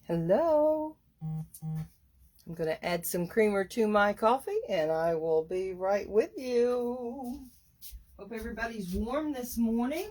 Hello. I'm going to add some creamer to my coffee and I will be right with you. Hope everybody's warm this morning.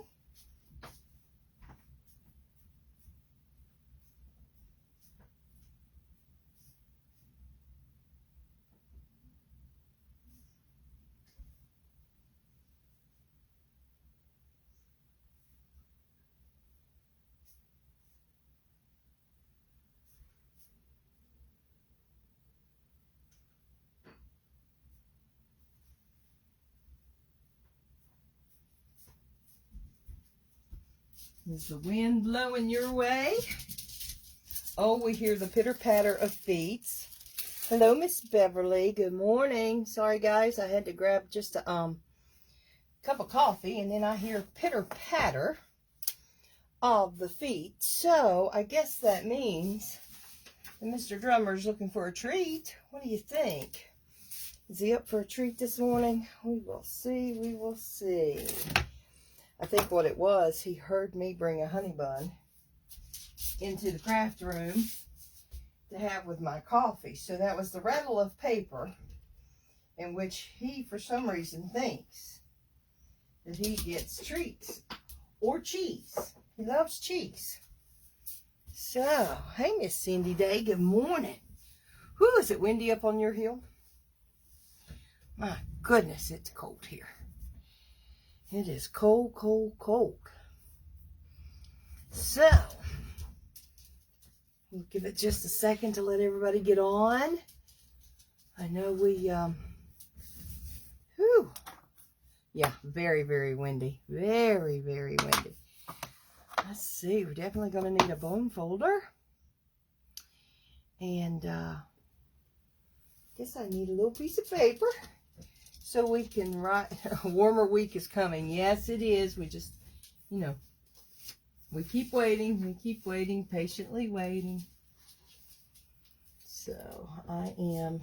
Is the wind blowing your way? Oh, we hear the pitter-patter of feet. Hello, Miss Beverly. Good morning. Sorry, guys. I had to grab just a cup of coffee, and then I hear pitter-patter of the feet. So, I guess that means that Mr. Drummer's looking for a treat. What do you think? Is he up for a treat this morning? We will see. We will see. I think what it was, he heard me bring a honey bun into the craft room to have with my coffee. So that was the rattle of paper in which he, for some reason, thinks that he gets treats or cheese. He loves cheese. So, hey, Miss Cindy Day, good morning. Whew, is it windy up on your hill? My goodness, it's cold here. It is cold, cold, cold. So, we'll give it just a second to let everybody get on. I know we, yeah, very, very windy. Very, very windy. Let's see, we're definitely going to need a bone folder. And, guess I need a little piece of paper so we can write. A warmer week is coming. Yes, it is. We just, you know, we keep waiting, patiently waiting. So I am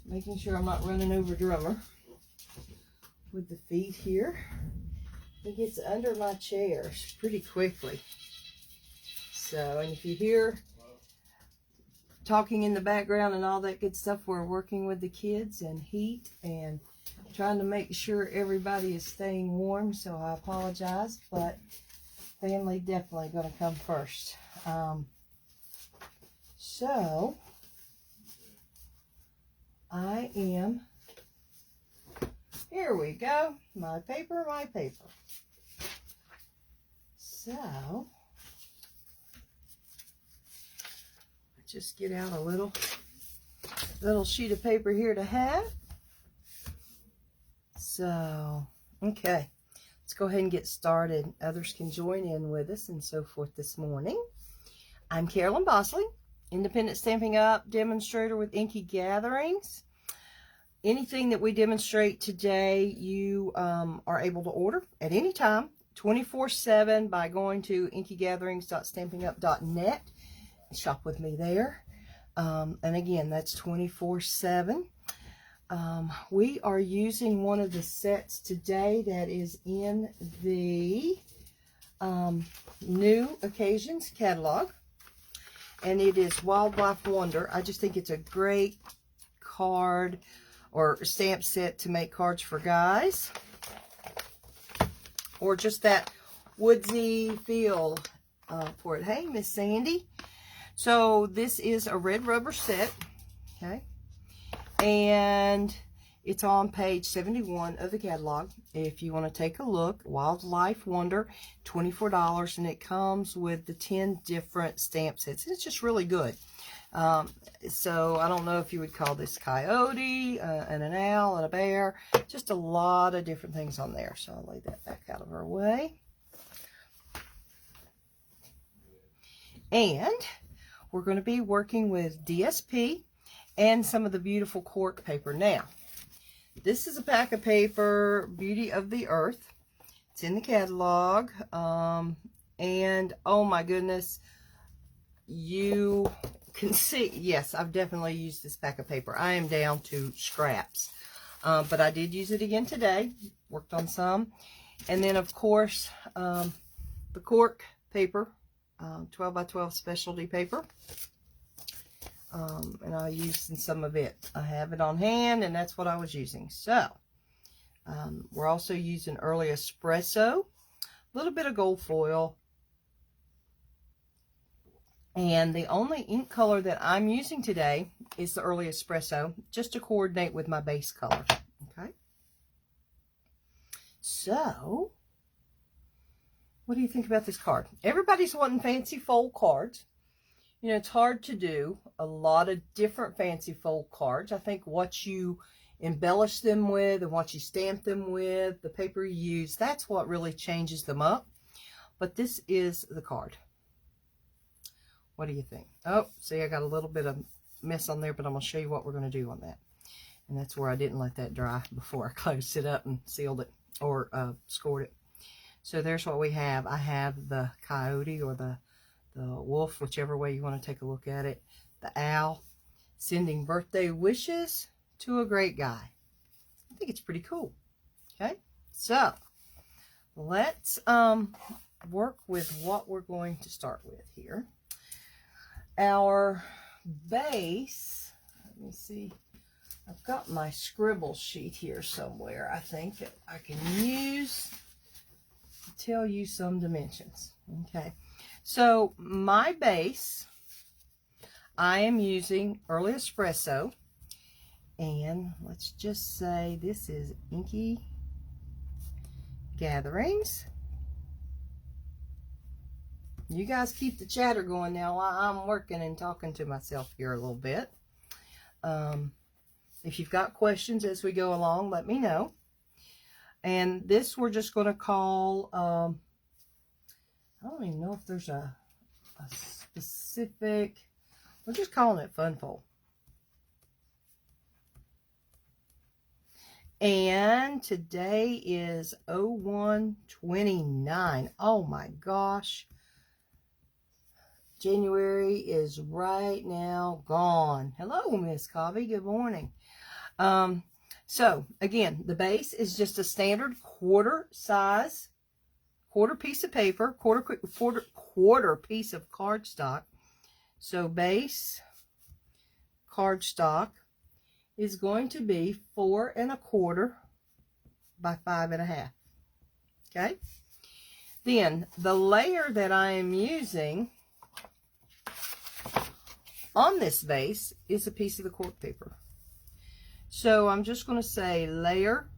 making sure I'm not running over Drummer with the feet here. He gets under my chairs pretty quickly. So, and if you hear talking in the background and all that good stuff, we're working with the kids and heat and trying to make sure everybody is staying warm, so I apologize, but family definitely going to come first. So, I am, here we go, my paper. So, just get out a little sheet of paper here to have. So, okay, let's go ahead and get started. Others can join in with us and so forth this morning. I'm Carolyn Bosley, independent Stampin' Up! Demonstrator with Inky Gatherings. Anything that we demonstrate today, you are able to order at any time, 24/7, by going to inkygatherings.stampinup.net. Shop with me there. And again, that's 24/7. We are using one of the sets today that is in the New Occasions catalog, and it is Wildlife Wonder. I just think it's a great card or stamp set to make cards for guys, or just that woodsy feel for it. Hey, Miss Sandy. So this is a red rubber set, okay, and it's on page 71 of the catalog. If you want to take a look, Wildlife Wonder, $24, and it comes with the 10 different stamp sets. It's just really good. So I don't know if you would call this coyote, and an owl, and a bear, just a lot of different things on there. So I'll lay that back out of our way. And we're going to be working with DSP and some of the beautiful cork paper. Now, this is a pack of paper, Beauty of the Earth. It's in the catalog. And oh my goodness, you can see, yes, I've definitely used this pack of paper. I am down to scraps. But I did use it again today. Worked on some. And then, of course, the cork paper, 12 by 12 specialty paper. And I'll use some of it. I have it on hand, and that's what I was using. So, we're also using early espresso, a little bit of gold foil, and the only ink color that I'm using today is the early espresso, just to coordinate with my base color. Okay. So, what do you think about this card? Everybody's wanting fancy fold cards. You know, it's hard to do a lot of different fancy fold cards. I think what you embellish them with and what you stamp them with, the paper you use, that's what really changes them up. But this is the card. What do you think? Oh, see, I got a little bit of mess on there, but I'm going to show you what we're going to do on that. And that's where I didn't let that dry before I closed it up and sealed it or scored it. So there's what we have. I have the coyote or the wolf, whichever way you want to take a look at it. The owl sending birthday wishes to a great guy. I think it's pretty cool. Okay, so let's work with what we're going to start with here. Our base, let me see, I've got my scribble sheet here somewhere, I think, that I can use to tell you some dimensions. Okay, so my base, I am using Early Espresso, and let's just say this is Inky Gatherings. You guys keep the chatter going now while I'm working and talking to myself here a little bit. If you've got questions as we go along, let me know. And this we're just going to call, I don't even know if there's a specific, we're just calling it Fun Fold. And today is 01/29. Oh my gosh. January is right now gone. Hello, Miss Cobby. Good morning. So again, the base is just a standard quarter size, quarter piece of paper, quarter piece of cardstock. So base cardstock is going to be 4 1/4 by 5 1/2. Okay. Then the layer that I am using on this base is a piece of the cork paper. So I'm just going to say layer,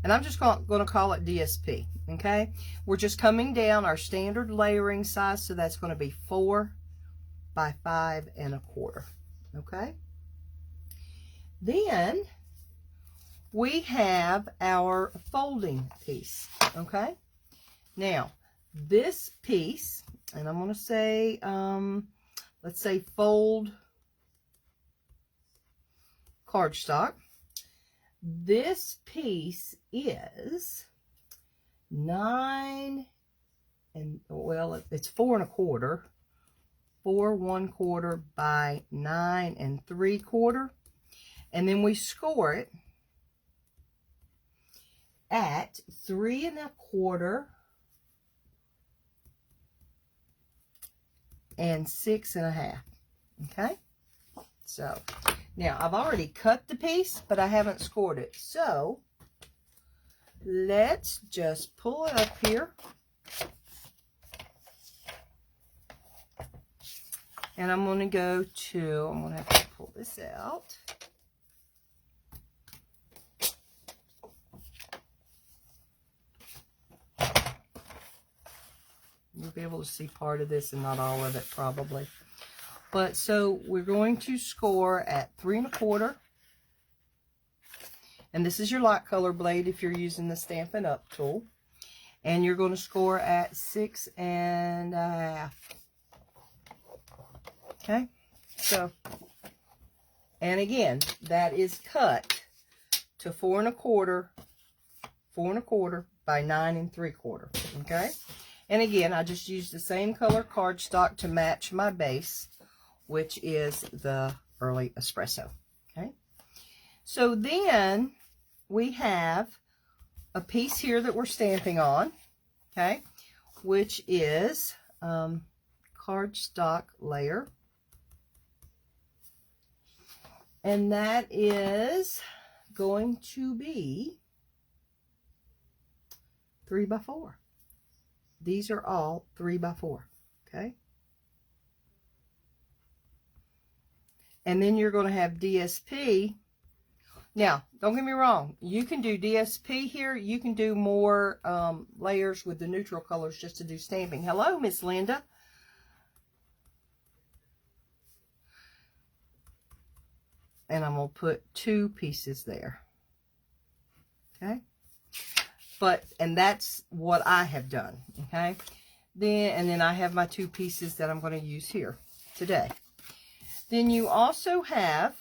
and I'm just going to call it DSP. Okay, we're just coming down our standard layering size, so that's going to be 4 by 5 1/4. Okay, then we have our folding piece. Okay, now this piece, and I'm going to say, let's say fold cardstock. This piece is 9 and, well, it's 4 1/4, 4 1/4 by 9 3/4, and then we score it at 3 1/4 and 6 1/2. Okay, so now I've already cut the piece, but I haven't scored it. So let's just pull it up here, and I'm going to go to, I'm going to have to pull this out. You'll be able to see part of this and not all of it probably. But so we're going to score at 3 1/4. And this is your light color blade if you're using the Stampin' Up tool. And you're going to score at 6 1/2. Okay, so, and again, that is cut to 4 1/4, 4 1/4 by 9 3/4. Okay, and again, I just used the same color cardstock to match my base, which is the Early Espresso. Okay, so then we have a piece here that we're stamping on. Okay, which is cardstock layer. And that is going to be 3x4. These are all 3x4, okay? And then you're going to have DSP. Now, don't get me wrong. You can do DSP here. You can do more layers with the neutral colors just to do stamping. Hello, Miss Linda. And I'm going to put 2 pieces there. Okay? And that's what I have done. Okay? Then I have my 2 pieces that I'm going to use here today. Then you also have,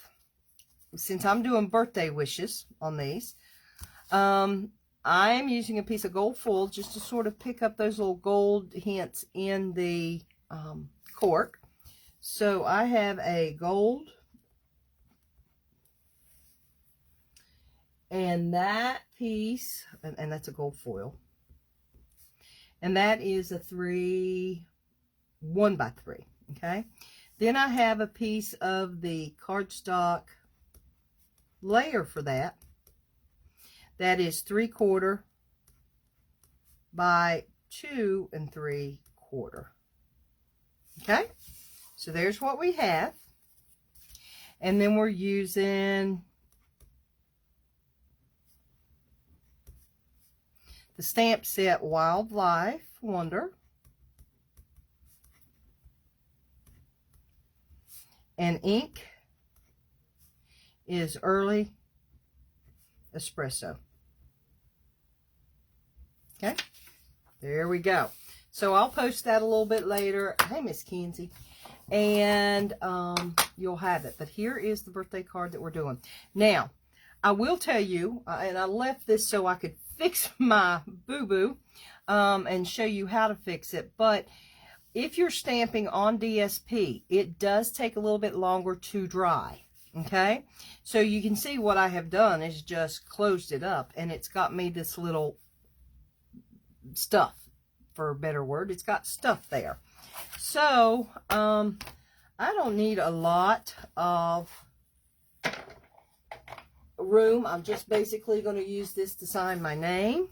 since I'm doing birthday wishes on these, I am using a piece of gold foil just to sort of pick up those little gold hints in the cork. So I have a gold, and that piece, and that's a gold foil, and that is a 1x3, okay? Then I have a piece of the cardstock layer for that. That is 3/4 by 2 3/4. Okay? So there's what we have. And then we're using the stamp set Wildlife Wonder. And ink is Early Espresso. Okay, there we go. So I'll post that a little bit later. Hey, Miss Kenzie. And you'll have it. But here is the birthday card that we're doing. Now, I will tell you, and I left this so I could fix my boo-boo and show you how to fix it. But if you're stamping on DSP, it does take a little bit longer to dry, okay? So you can see what I have done is just closed it up, and it's got me this little stuff, for a better word. It's got stuff there. So, I don't need a lot of room. I'm just basically going to use this to sign my name.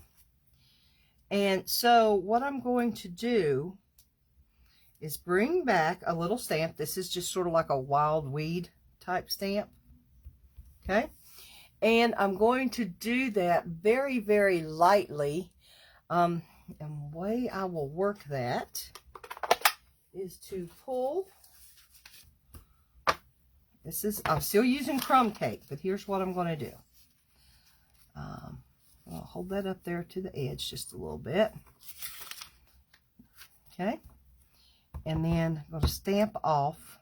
And so what I'm going to do is bring back a little stamp. This is just sort of like a wild weed type stamp. Okay. And I'm going to do that very, very lightly. And the way I will work that is to pull. I'm still using crumb cake, but here's what I'm going to do. I'll hold that up there to the edge just a little bit. Okay. And then I'm going to stamp off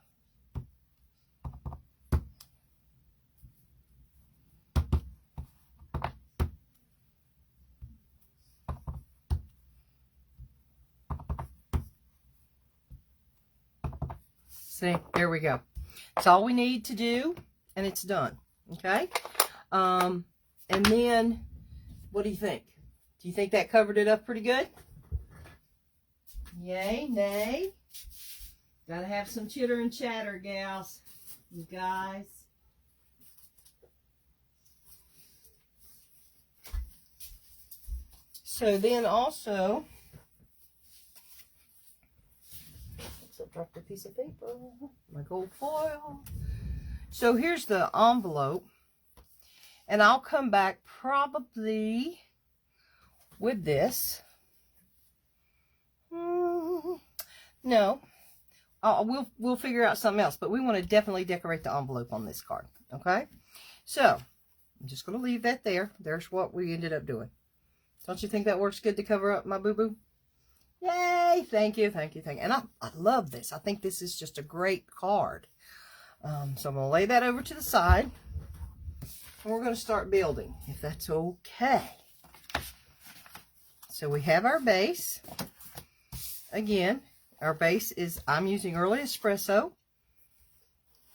see, there we go. That's all we need to do, and it's done. Okay. And then what do you think? Do you think that covered it up pretty good? Yay, nay? Gotta have some chitter and chatter, gals, you guys. So then also, I dropped a piece of paper, my gold foil. So here's the envelope, and I'll come back probably with this. No, we'll figure out something else, but we want to definitely decorate the envelope on this card. Okay, so I'm just going to leave that there. There's what we ended up doing. Don't you think that works good to cover up my boo-boo? Yay! Thank you, thank you, thank you. And I love this. I think this is just a great card. So I'm going to lay that over to the side, and we're going to start building, if that's okay. So we have our base. Again, our base is, I'm using Early Espresso.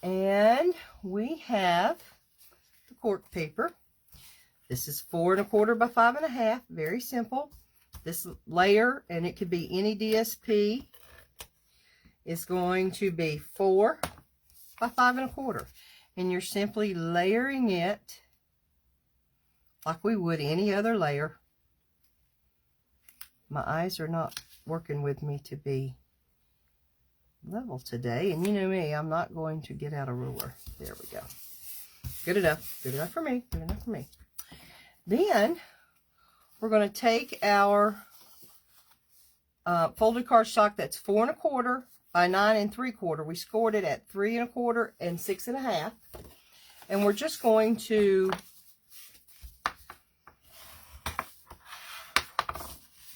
And we have the cork paper. This is 4 1/4 by 5 1/2. Very simple. This layer, and it could be any DSP, is going to be 4 by 5 1/4. And you're simply layering it like we would any other layer. My eyes are not working with me to be level today, and you know me, I'm not going to get out a ruler. There we go. Good enough. Good enough for me. Good enough for me. Then we're going to take our folded cardstock that's 4 1/4 by 9 3/4. We scored it at 3 1/4 and 6 1/2, and we're just going to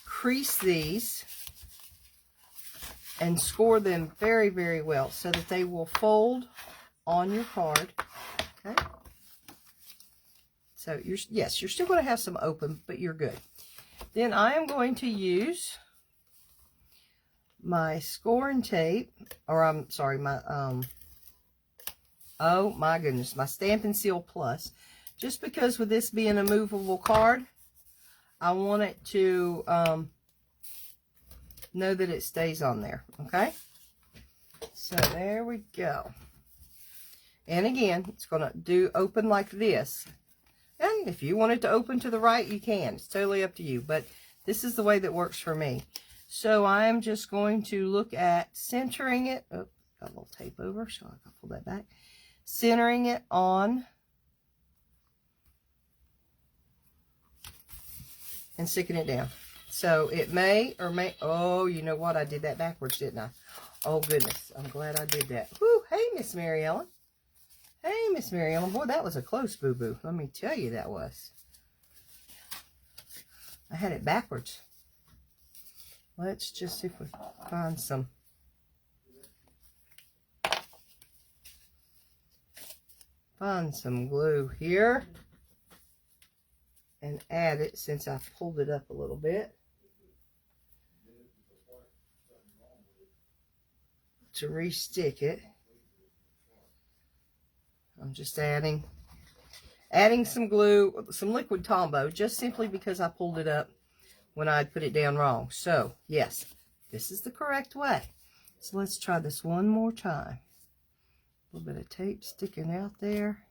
crease these and score them very, very well so that they will fold on your card. Okay. So you're still going to have some open, but you're good. Then I am going to use my scoring tape, or I'm sorry, my oh my goodness, my Stampin' Seal Plus. Just because with this being a movable card, I want it to know that it stays on there, okay? So there we go. And again, it's going to do open like this. And if you want it to open to the right, you can. It's totally up to you. But this is the way that works for me. So I am just going to look at centering it. Oh, got a little tape over, so I can pull that back. Centering it on and sticking it down. So it may or may, oh, you know what? I did that backwards, didn't I? Oh, goodness. I'm glad I did that. Whoo, hey, Miss Mary Ellen. Hey, Miss Mary Ellen. Boy, that was a close boo-boo. Let me tell you that was. I had it backwards. Let's just see if we find some. Find some glue here. And add it since I pulled it up a little bit. To re-stick it. I'm just adding some glue, some liquid Tombow, just simply because I pulled it up when I put it down wrong. So, yes, this is the correct way. So let's try this one more time. A little bit of tape sticking out there.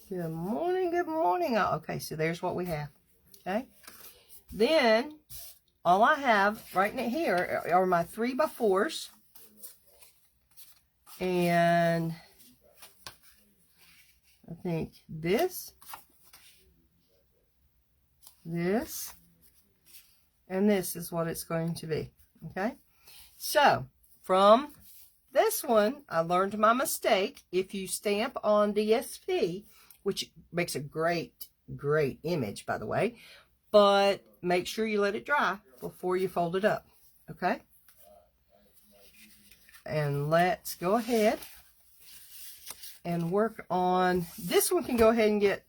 Good morning, good morning. Oh, okay, so there's what we have. Okay. Then, all I have right in here are my 3x4s. And I think this, and this is what it's going to be. Okay. So, from this one, I learned my mistake. If you stamp on DSP, which makes a great, great image, by the way, but make sure you let it dry before you fold it up, okay? And let's go ahead and work on, this one can go ahead and get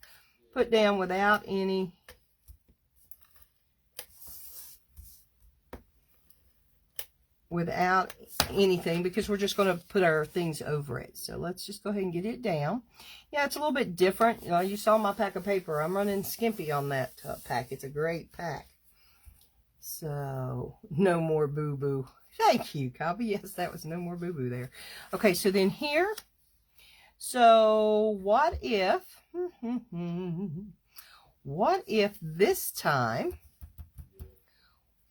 put down without anything, because we're just going to put our things over it. So let's just go ahead and get it down. Yeah, it's a little bit different. You know, you saw my pack of paper. I'm running skimpy on that pack. It's a great pack. So, no more boo-boo. Thank you, Cobby. Yes, that was no more boo-boo there. Okay, so then here. So, what if this time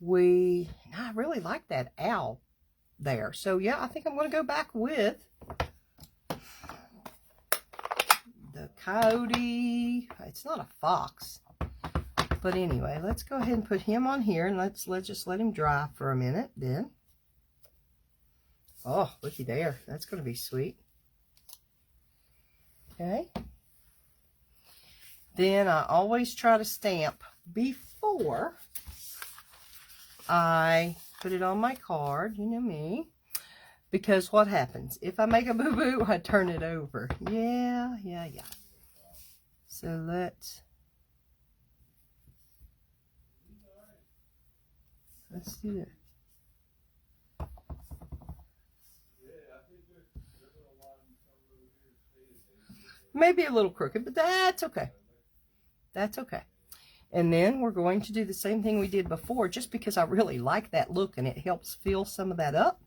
I really like that owl there. So yeah, I think I'm going to go back with the coyote. It's not a fox, but anyway, let's go ahead and put him on here, and let's just let him dry for a minute. Then, oh, looky there, that's going to be sweet. Okay. Then I always try to stamp before I put it on my card, you know me, because what happens? If I make a boo-boo, I turn it over. Yeah. So let's Let's do that. Maybe a little crooked, but that's okay. That's okay. And then we're going to do the same thing we did before, just because I really like that look and it helps fill some of that up.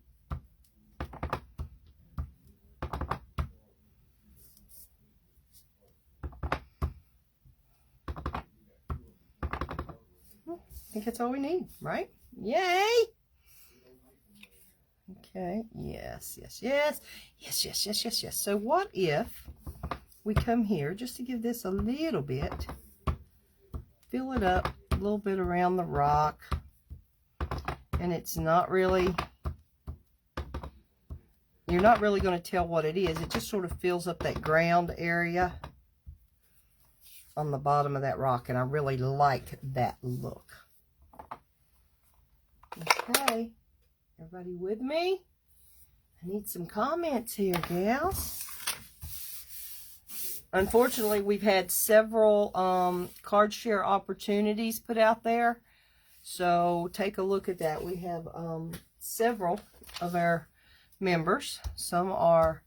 I think that's all we need, right? Yay! Okay, yes, yes, yes, yes, yes, yes, yes, yes. So what if we come here, just to give this a little bit, fill it up a little bit around the rock, and it's not really, you're not really going to tell what it is. It just sort of fills up that ground area on the bottom of that rock, and I really like that look. Okay, everybody with me? I need some comments here, gals. Unfortunately, we've had several card share opportunities put out there, so take a look at that. We have several of our members. Some are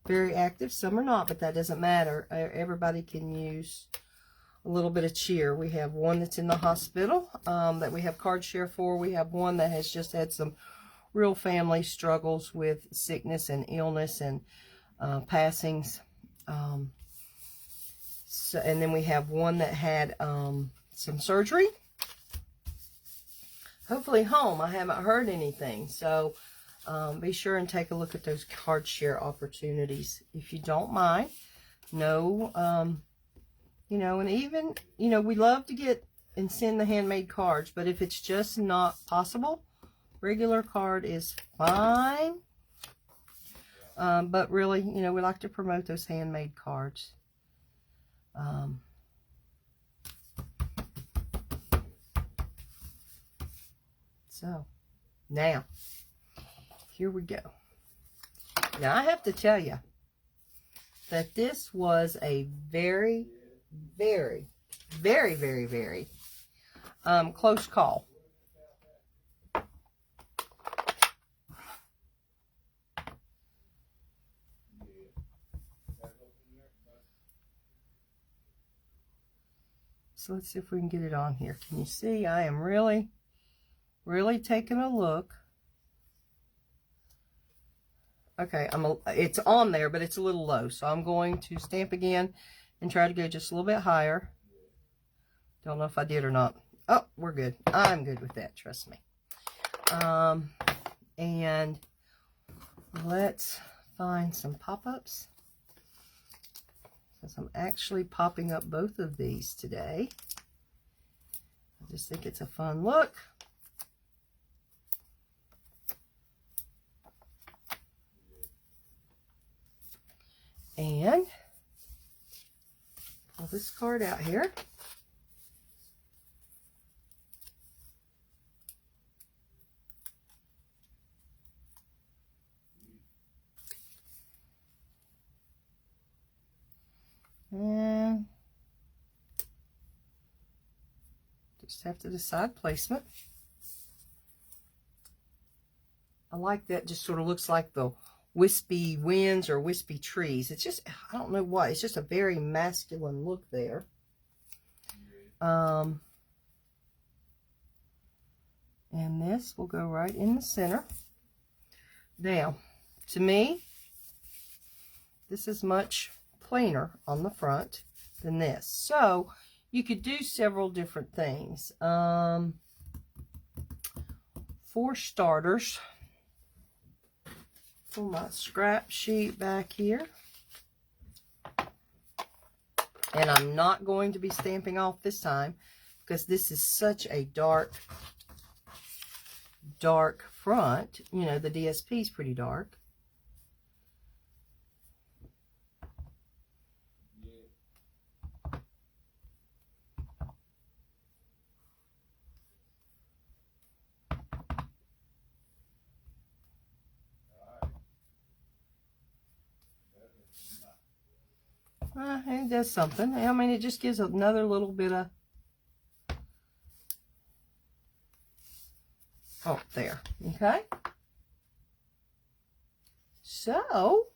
very active, some are not, but that doesn't matter. Everybody can use a little bit of cheer. We have one that's in the hospital that we have card share for. We have one that has just had some real family struggles with sickness and illness and passings. So, and then we have one that had some surgery. Hopefully home. I haven't heard anything. So be sure and take a look at those card share opportunities if you don't mind. No, you know, and even, you know, we love to get and send the handmade cards, but if it's just not possible, regular card is fine. But really, you know, we like to promote those handmade cards. So, now, here we go. Now, I have to tell you that this was a very, very, very, very, very close call. So let's see if we can get it on here. Can you see? I am really, really taking a look. Okay, it's on there, but it's a little low. So I'm going to stamp again and try to go just a little bit higher. Don't know if I did or not. Oh, we're good. I'm good with that, trust me. And let's find some pop-ups. Since I'm actually popping up both of these today. I just think it's a fun look. And pull this card out here. And just have to decide placement. I like that, just sort of looks like the wispy winds or wispy trees. It's just, I don't know why, it's just a very masculine look there. And this will go right in the center. Now, to me, this is much plainer on the front than this. So, you could do several different things. For starters, pull my scrap sheet back here. And I'm not going to be stamping off this time because this is such a dark front. You know, the DSP is pretty dark. It does something. I mean, it just gives another little bit of Oh, there. Okay. So,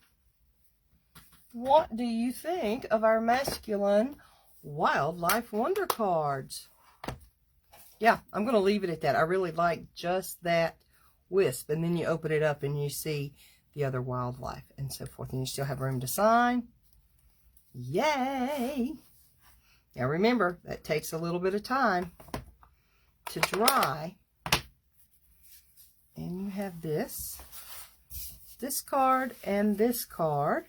what do you think of our masculine Wildlife Wonder cards? Yeah, I'm going to leave it at that. I really like just that wisp. And then you open it up and you see the other wildlife and so forth. And you still have room to sign. Yay! Now remember, that takes a little bit of time to dry. And you have this card, and this card.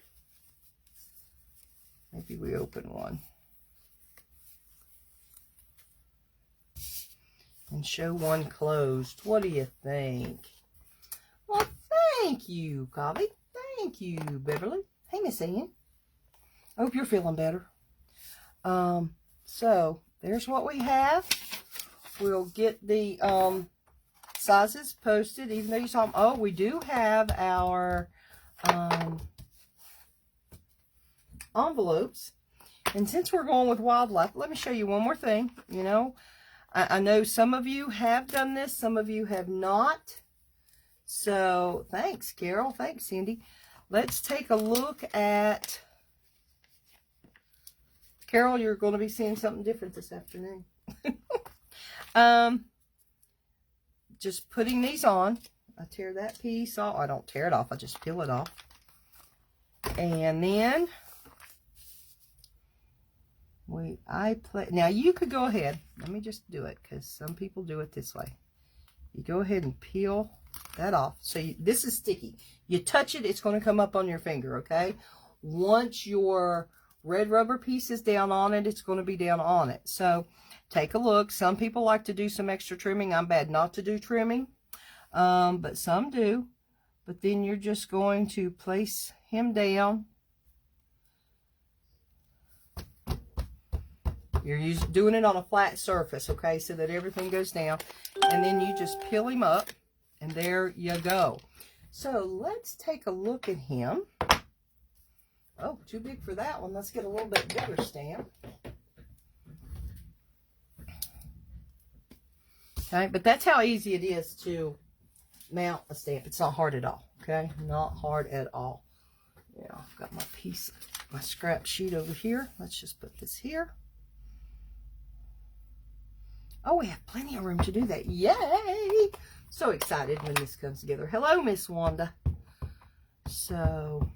Maybe we open one. And show one closed. What do you think? Well, thank you, Cobbie. Thank you, Beverly. Hey, Miss Ann. I hope you're feeling better. So, there's what we have. We'll get the sizes posted, even though you saw them. Oh, we do have our envelopes. And since we're going with wildlife, let me show you one more thing. You know, I know some of you have done this, some of you have not. So, thanks, Carol. Thanks, Cindy. Let's take a look at... Carol, you're going to be seeing something different this afternoon. Just putting these on. I tear that piece off. I don't tear it off. I just peel it off. And then... Now you could go ahead. Let me just do it because some people do it this way. You go ahead and peel that off. So this is sticky. You touch it, it's going to come up on your finger, okay? Once your red rubber piece is down on it, it's going to be down on it. So take a look. Some people like to do some extra trimming. I'm bad not to do trimming, but some do. But then you're just going to place him down. You're doing it on a flat surface, okay, so that everything goes down. And then you just peel him up, and there you go. So let's take a look at him. Oh, too big for that one. Let's get a little bit bigger stamp. Okay, but that's how easy it is to mount a stamp. It's not hard at all, okay? Not hard at all. Yeah, I've got my piece, my scrap sheet over here. Let's just put this here. Oh, we have plenty of room to do that. Yay! So excited when this comes together. Hello, Miss Wanda. So,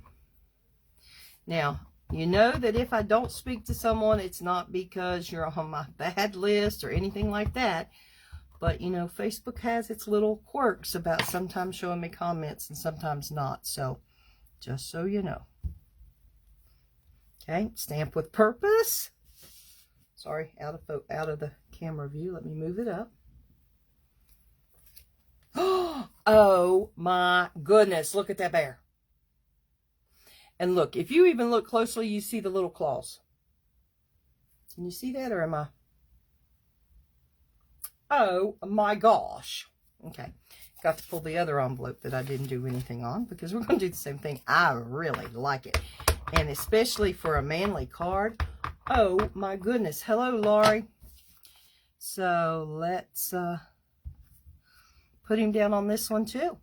now, you know that if I don't speak to someone, it's not because you're on my bad list or anything like that. But, you know, Facebook has its little quirks about sometimes showing me comments and sometimes not. So, just so you know. Okay, stamp with purpose. Sorry, out of the camera view. Let me move it up. Oh my goodness, look at that bear. And look, if you even look closely, you see the little claws. Can you see that, or am I? Oh my gosh. Okay, got to pull the other envelope that I didn't do anything on because we're going to do the same thing. I really like it. And especially for a manly card. Oh my goodness. Hello, Laurie. So let's put him down on this one too.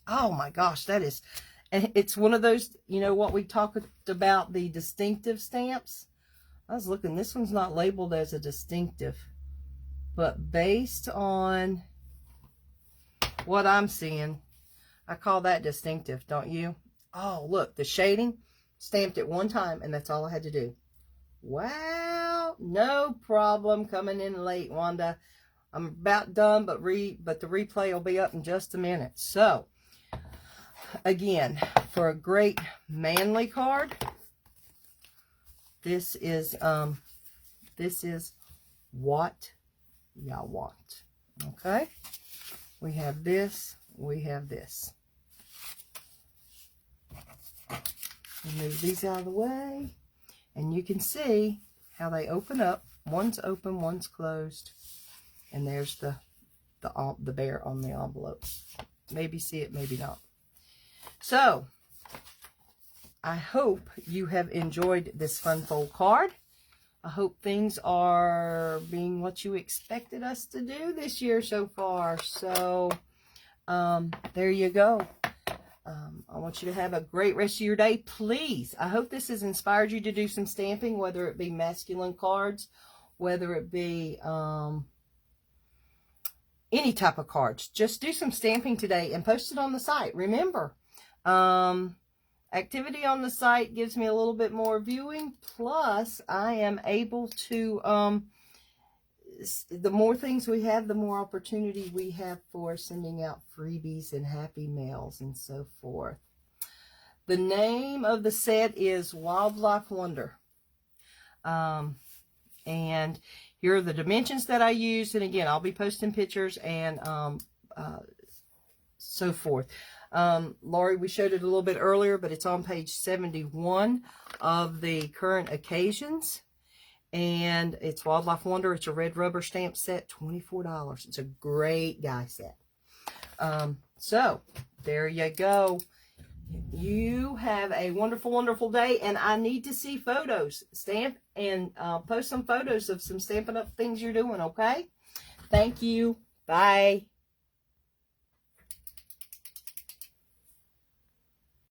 Oh my gosh, that is, and it's one of those, you know what we talked about, the distinctive stamps. I was looking, this one's not labeled as a distinctive, but based on what I'm seeing, I call that distinctive, don't you? Oh, look, the shading, stamped it one time, and that's all I had to do. Wow, no problem. Coming in late, Wanda. I'm about done, but the replay will be up in just a minute. So, again, for a great manly card, this is what y'all want. Okay? We have this, we have this. Move these out of the way. And you can see how they open up. One's open, one's closed. And there's the bear on the envelope. Maybe see it, maybe not. So, I hope you have enjoyed this fun fold card. I hope things are being what you expected us to do this year so far. So, there you go. I want you to have a great rest of your day. Please, I hope this has inspired you to do some stamping, whether it be masculine cards, whether it be any type of cards. Just do some stamping today and post it on the site. Remember, activity on the site gives me a little bit more viewing, plus I am able to, the more things we have, the more opportunity we have for sending out freebies and happy mails and so forth. The name of the set is Wildlife Wonder. And here are the dimensions that I used. And again, I'll be posting pictures and so forth. Laurie, we showed it a little bit earlier, but it's on page 71 of the current occasions. And it's Wildlife Wonder. It's a red rubber stamp set, $24. It's a great die set. So, there you go. You have a wonderful, wonderful day. And I need to see photos. Stamp and post some photos of some Stampin' Up! Things you're doing, okay? Thank you. Bye.